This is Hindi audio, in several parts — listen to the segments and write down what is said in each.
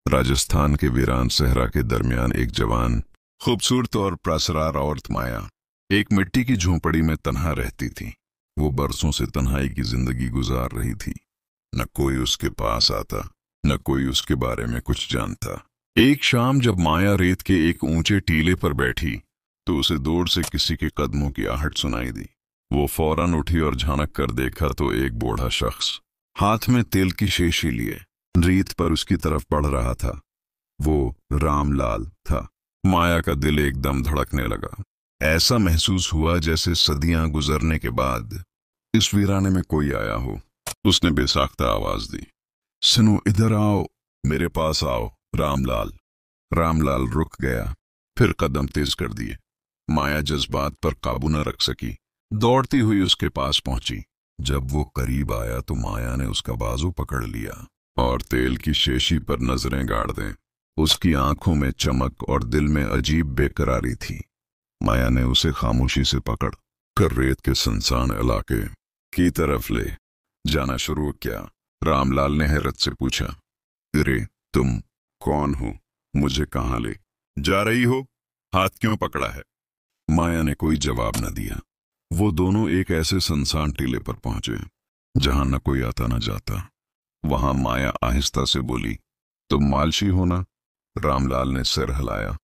राजस्थान के वीरान सहरा के दरमियान एक जवान, खूबसूरत और प्रसरार औरत माया एक मिट्टी की झोंपड़ी में तन्हा रहती थी। वो बरसों से तन्हाई की जिंदगी गुजार रही थी। न कोई उसके पास आता, न कोई उसके बारे में कुछ जानता। एक शाम जब माया रेत के एक ऊंचे टीले पर बैठी तो उसे दूर से किसी के कदमों की आहट सुनाई दी। वो फौरन उठी और झांक कर देखा तो एक बूढ़ा शख्स हाथ में तेल की शीशी लिए रेत पर उसकी तरफ बढ़ रहा था। वो रामलाल था। माया का दिल एकदम धड़कने लगा। ऐसा महसूस हुआ जैसे सदियां गुजरने के बाद इस वीराने में कोई आया हो। उसने बेसाख्ता आवाज दी, सुनो, इधर आओ, मेरे पास आओ, रामलाल। रामलाल रुक गया, फिर कदम तेज कर दिए। माया जज्बात पर काबू न रख सकी, दौड़ती हुई उसके पास पहुंची। जब वो करीब आया तो माया ने उसका बाजू पकड़ लिया और तेल की शीशी पर नजरें गाड़ दें। उसकी आंखों में चमक और दिल में अजीब बेकरारी थी। माया ने उसे खामोशी से पकड़ कर रेत के सुनसान इलाके की तरफ ले जाना शुरू किया। रामलाल ने हैरत से पूछा, अरे तुम कौन हो? मुझे कहाँ ले जा रही हो? हाथ क्यों पकड़ा है? माया ने कोई जवाब न दिया। वो दोनों एक ऐसे सुनसान टीले पर पहुंचे जहां न कोई आता न जाता। वहां माया आहिस्ता से बोली, तुम मालशी हो ना? रामलाल ने सिर हिलाया।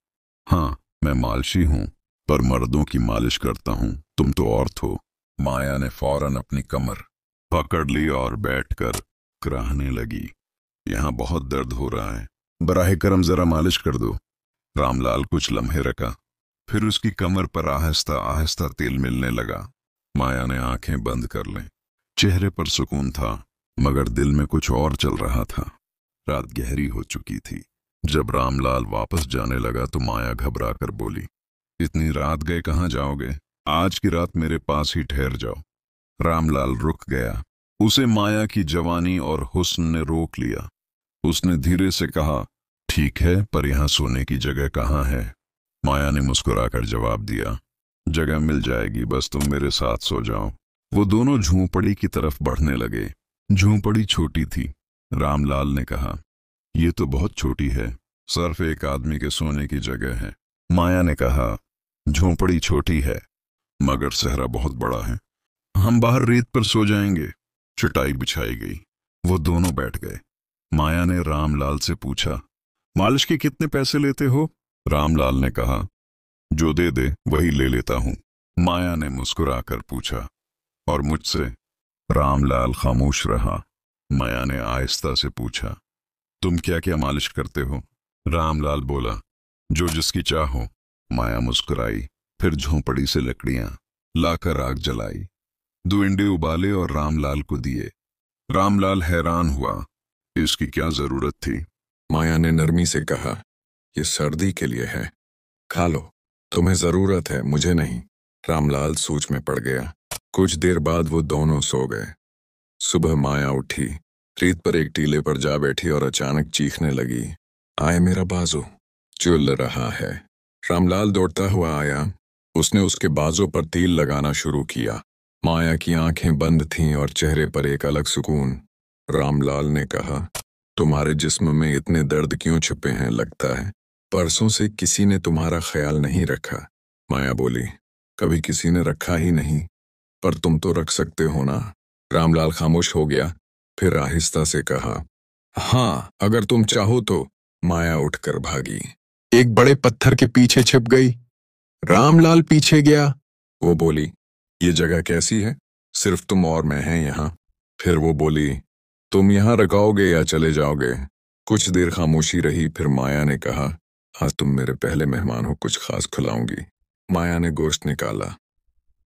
हाँ, मैं मालशी हूं, पर मर्दों की मालिश करता हूं, तुम तो औरत हो। माया ने फौरन अपनी कमर पकड़ ली और बैठकर कराहने लगी। यहां बहुत दर्द हो रहा है, बराहे करम जरा मालिश कर दो। रामलाल कुछ लम्हे रखा, फिर उसकी कमर पर आहिस्ता आहिस्ता तेल मिलने लगा। माया ने आंखें बंद कर लें। चेहरे पर सुकून था, मगर दिल में कुछ और चल रहा था। रात गहरी हो चुकी थी। जब रामलाल वापस जाने लगा तो माया घबरा कर बोली, इतनी रात गए कहाँ जाओगे? आज की रात मेरे पास ही ठहर जाओ। रामलाल रुक गया। उसे माया की जवानी और हुस्न ने रोक लिया। उसने धीरे से कहा, ठीक है, पर यहाँ सोने की जगह कहाँ है? माया ने मुस्कुराकर जवाब दिया, जगह मिल जाएगी, बस तुम मेरे साथ सो जाओ। वो दोनों झोंपड़ी की तरफ बढ़ने लगे। झोंपड़ी छोटी थी। रामलाल ने कहा, ये तो बहुत छोटी है, सिर्फ एक आदमी के सोने की जगह है। माया ने कहा, झोंपड़ी छोटी है मगर सहरा बहुत बड़ा है, हम बाहर रेत पर सो जाएंगे। चटाई बिछाई गई। वो दोनों बैठ गए। माया ने रामलाल से पूछा, मालिश के कितने पैसे लेते हो? रामलाल ने कहा, जो दे दे वही ले लेता हूं। माया ने मुस्कुराकर पूछा, और मुझसे? रामलाल खामोश रहा। माया ने आहिस्ता से पूछा, तुम क्या क्या मालिश करते हो? रामलाल बोला, जो जिसकी चाह हो। माया मुस्कुराई, फिर झोंपड़ी से लकड़ियां लाकर आग जलाई, 2 अंडे उबाले और रामलाल को दिए। रामलाल हैरान हुआ, इसकी क्या जरूरत थी? माया ने नरमी से कहा, ये सर्दी के लिए है, खा लो, तुम्हें जरूरत है, मुझे नहीं। रामलाल सोच में पड़ गया। कुछ देर बाद वो दोनों सो गए। सुबह माया उठी, रेत पर एक टीले पर जा बैठी और अचानक चीखने लगी, आए मेरा बाजू चुल रहा है। रामलाल दौड़ता हुआ आया। उसने उसके बाजू पर तेल लगाना शुरू किया। माया की आंखें बंद थीं और चेहरे पर एक अलग सुकून। रामलाल ने कहा, तुम्हारे जिस्म में इतने दर्द क्यों छुपे हैं? लगता है परसों से किसी ने तुम्हारा ख्याल नहीं रखा। माया बोली, कभी किसी ने रखा ही नहीं, पर तुम तो रख सकते हो ना। रामलाल खामोश हो गया, फिर आहिस्ता से कहा, हाँ, अगर तुम चाहो तो। माया उठकर भागी, एक बड़े पत्थर के पीछे छिप गई। रामलाल पीछे गया। वो बोली, ये जगह कैसी है? सिर्फ तुम और मैं हैं यहाँ। फिर वो बोली, तुम यहाँ रुकोगे या चले जाओगे? कुछ देर खामोशी रही, फिर माया ने कहा, आज तुम मेरे पहले मेहमान हो, कुछ खास खिलाऊंगी। माया ने गोश्त निकाला।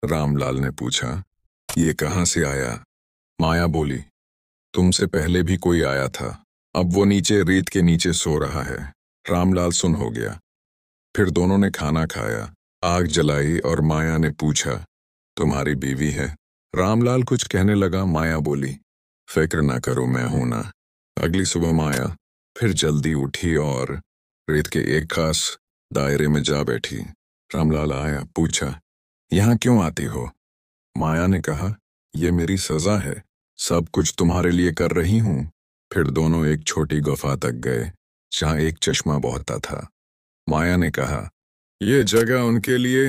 रामलाल ने पूछा, ये कहाँ से आया? माया बोली, तुमसे पहले भी कोई आया था, अब वो नीचे रेत के नीचे सो रहा है। रामलाल सुन हो गया। फिर दोनों ने खाना खाया, आग जलाई और माया ने पूछा, तुम्हारी बीवी है? रामलाल कुछ कहने लगा। माया बोली, फिक्र ना करो, मैं हूं ना। अगली सुबह माया फिर जल्दी उठी और रेत के एक खास दायरे में जा बैठी। रामलाल आया, पूछा, यहाँ क्यों आती हो? माया ने कहा, यह मेरी सजा है, सब कुछ तुम्हारे लिए कर रही हूं। फिर दोनों एक छोटी गुफा तक गए। जहां एक चश्मा बहता था। माया ने कहा, यह जगह उनके लिए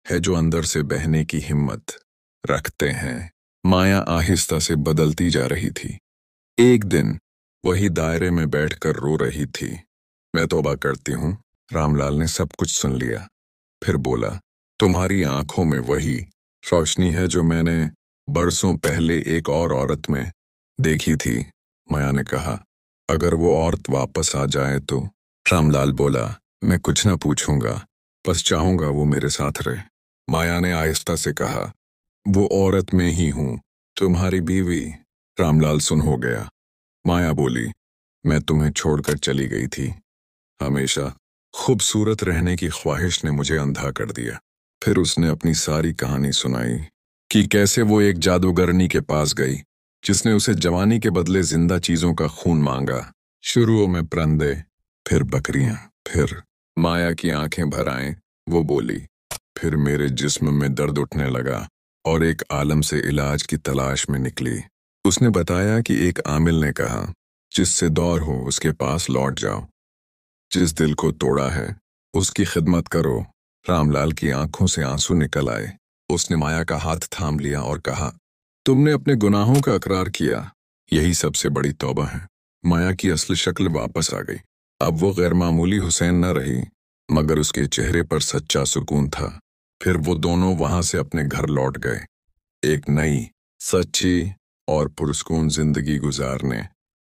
है जो अंदर से बहने की हिम्मत रखते हैं। माया आहिस्ता से बदलती जा रही थी। एक दिन वही दायरे में बैठकर रो रही थी। मैं तौबा करती हूँ। रामलाल ने सब कुछ सुन लिया। फिर बोला, तुम्हारी आंखों में वही रोशनी है जो मैंने बरसों पहले एक और औरत में देखी थी। माया ने कहा, अगर वो औरत वापस आ जाए तो? रामलाल बोला, मैं कुछ न पूछूंगा, बस चाहूंगा वो मेरे साथ रहे। माया ने आहिस्ता से कहा, वो औरत में ही हूं, तुम्हारी बीवी। रामलाल सुन हो गया। माया बोली, मैं तुम्हें छोड़कर चली गई थी। हमेशा खूबसूरत रहने की ख्वाहिश ने मुझे अंधा कर दिया। फिर उसने अपनी सारी कहानी सुनाई कि कैसे वो एक जादूगरनी के पास गई जिसने उसे जवानी के बदले जिंदा चीजों का खून मांगा। शुरू में परिंदे, फिर बकरियां, फिर माया की आंखें भर आए। वो बोली, फिर मेरे जिस्म में दर्द उठने लगा और एक आलम से इलाज की तलाश में निकली। उसने बताया कि एक आमिल ने कहा, जिससे दौर हो उसके पास लौट जाओ, जिस दिल को तोड़ा है उसकी खिदमत करो। रामलाल की आंखों से आंसू निकल आए। उसने माया का हाथ थाम लिया और कहा, तुमने अपने गुनाहों का इकरार किया, यही सबसे बड़ी तौबा है। माया की असली शक्ल वापस आ गई। अब वो गैर मामूली हुसैन न रही, मगर उसके चेहरे पर सच्चा सुकून था। फिर वो दोनों वहां से अपने घर लौट गए, एक नई, सच्ची और पुरस्कून जिंदगी गुजारने।